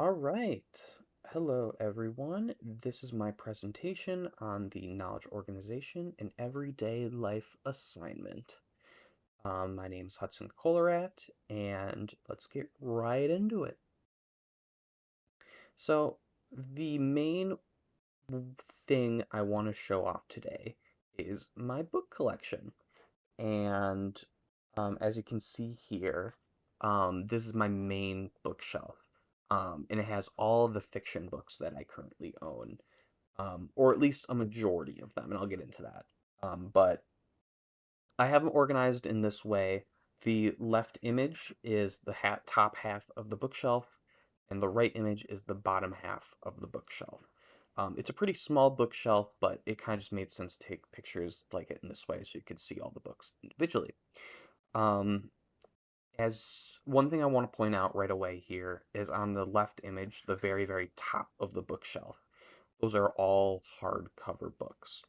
All right. Hello, everyone. This is my presentation on the Knowledge Organization and Everyday Life Assignment. My name is Hudson Colorat, and let's get right into it. So, the main thing I want to show off today is my book collection. And as you can see here, this is my main bookshelf. And it has all the fiction books that I currently own, or at least a majority of them, and I'll get into that. But I have them organized in this way. The left image is the top half of the bookshelf, and the right image is the bottom half of the bookshelf. It's a pretty small bookshelf, but it kind of just made sense to take pictures like it in this way so you could see all the books individually. Um, as one thing I want to point out right away here is on the left image, the very, very top of the bookshelf. Those are all hardcover books.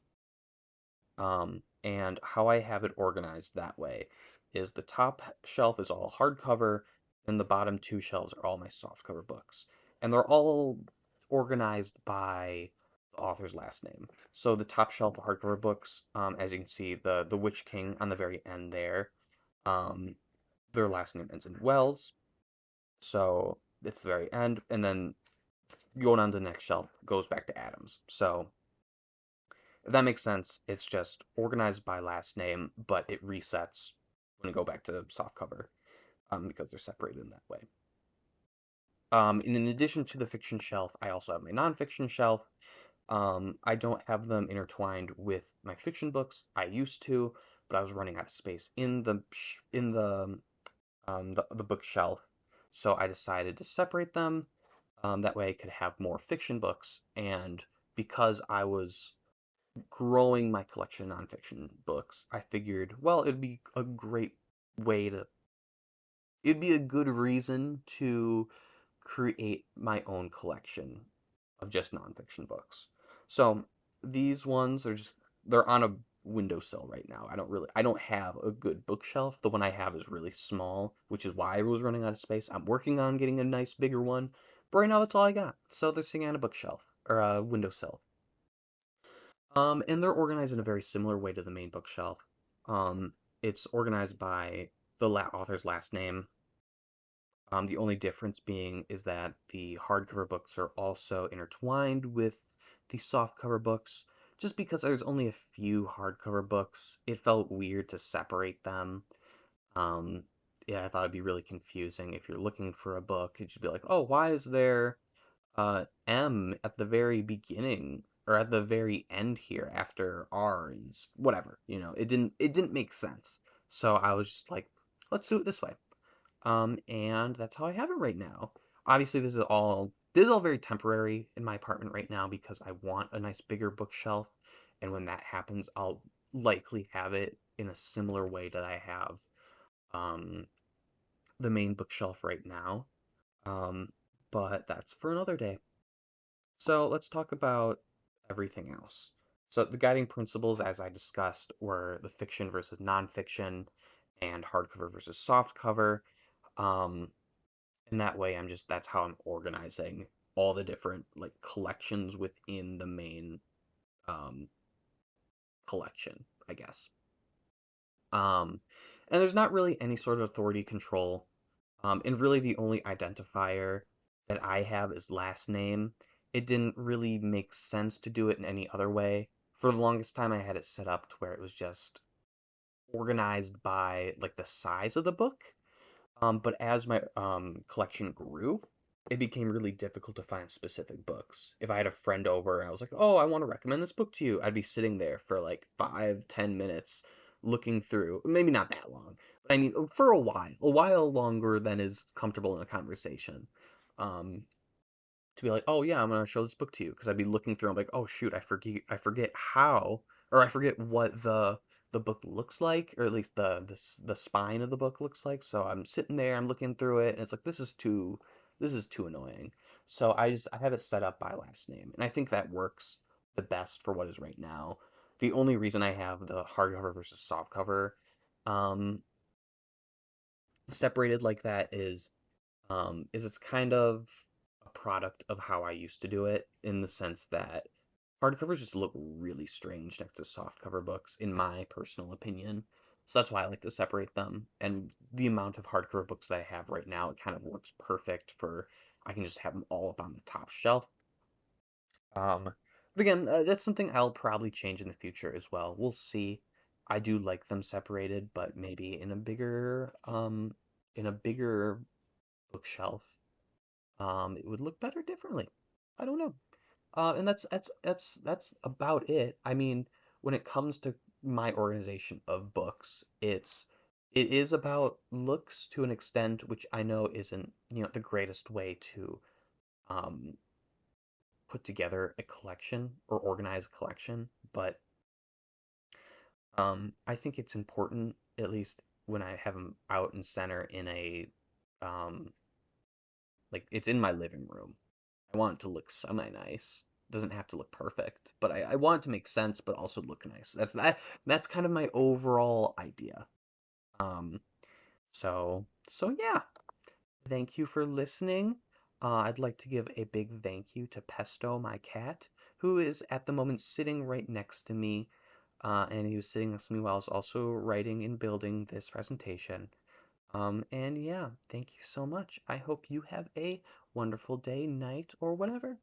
And how I have it organized that way is the top shelf is all hardcover, and the bottom two shelves are all my softcover books. And they're all organized by the author's last name. So the top shelf of hardcover books, as you can see, the Witch King on the very end there, um, their last name ends in Wells, so it's the very end, and then going on to the next shelf goes back to Adams. So if that makes sense, it's just organized by last name, but it resets when we go back to softcover, because they're separated in that way. And in addition to the fiction shelf, I also have my nonfiction shelf. I don't have them intertwined with my fiction books. I used to, but I was running out of space in the bookshelf, so I decided to separate them. That way I could have more fiction books, and because I was growing my collection of nonfiction books, I figured, well, it'd be a good reason to create my own collection of just nonfiction books. So these ones are they're on a windowsill right now. I don't have a good bookshelf. The one I have is really small, which is why I was running out of space. I'm working on getting a nice bigger one, but right now that's all I got. So they're sitting on a bookshelf or a windowsill. And they're organized in a very similar way to the main bookshelf. It's organized by the author's last name. The only difference being is that the hardcover books are also intertwined with the softcover books. Just because there's only a few hardcover books, it felt weird to separate them. Um, yeah, I thought it'd be really confusing if you're looking for a book. It'd just be like, oh, why is there M at the very beginning or at the very end here after R and whatever, it didn't make sense. So I was just like, let's do it this way. And that's how I have it right now. Obviously, this is all very temporary in my apartment right now because I want a nice bigger bookshelf, and when that happens, I'll likely have it in a similar way that I have um the main bookshelf right now. Um, but that's for another day. So let's talk about everything else. So the guiding principles, as I discussed, were the fiction versus nonfiction and hardcover versus softcover. Um, and that way, that's how I'm organizing all the different like collections within the main um, collection, I guess. Um, and there's not really any sort of authority control. And really, the only identifier that I have is last name. It didn't really make sense to do it in any other way. For the longest time, I had it set up to where it was just organized by like the size of the book. But as my collection grew, it became really difficult to find specific books. If I had a friend over and I was like, "Oh, I want to recommend this book to you," I'd be sitting there for like 5, 10 minutes looking through. Maybe not that long, but I mean for a while longer than is comfortable in a conversation. Um, to be like, "Oh yeah, I'm gonna show this book to you," because I'd be looking through. I'm like, "Oh shoot, I forget how, or I forget what the book looks like, or at least the spine of the book looks like." So I'm sitting there, I'm looking through it, and it's like this is too annoying. So I have it set up by last name, and I think that works the best for what is right now. The only reason I have the hardcover versus softcover um, separated like that is it's kind of a product of how I used to do it in the sense that hardcovers just look really strange next to softcover books, in my personal opinion. So that's why I like to separate them. And the amount of hardcover books that I have right now, it kind of works perfect for I can just have them all up on the top shelf. But again, that's something I'll probably change in the future as well. We'll see. I do like them separated, but maybe in a bigger bookshelf, it would look better differently. I don't know. And that's about it. I mean, when it comes to my organization of books, it is about looks to an extent, which I know isn't, the greatest way to um put together a collection or organize a collection, but I think it's important, at least when I have them out and center in a um like it's in my living room. I want it to look semi nice. Doesn't have to look perfect, but I want it to make sense, but also look nice. That's kind of my overall idea. Um, so yeah. Thank you for listening. I'd like to give a big thank you to Pesto, my cat, who is at the moment sitting right next to me. And he was sitting next to me while I was also writing and building this presentation. And yeah, thank you so much. I hope you have a wonderful day, night, or whatever.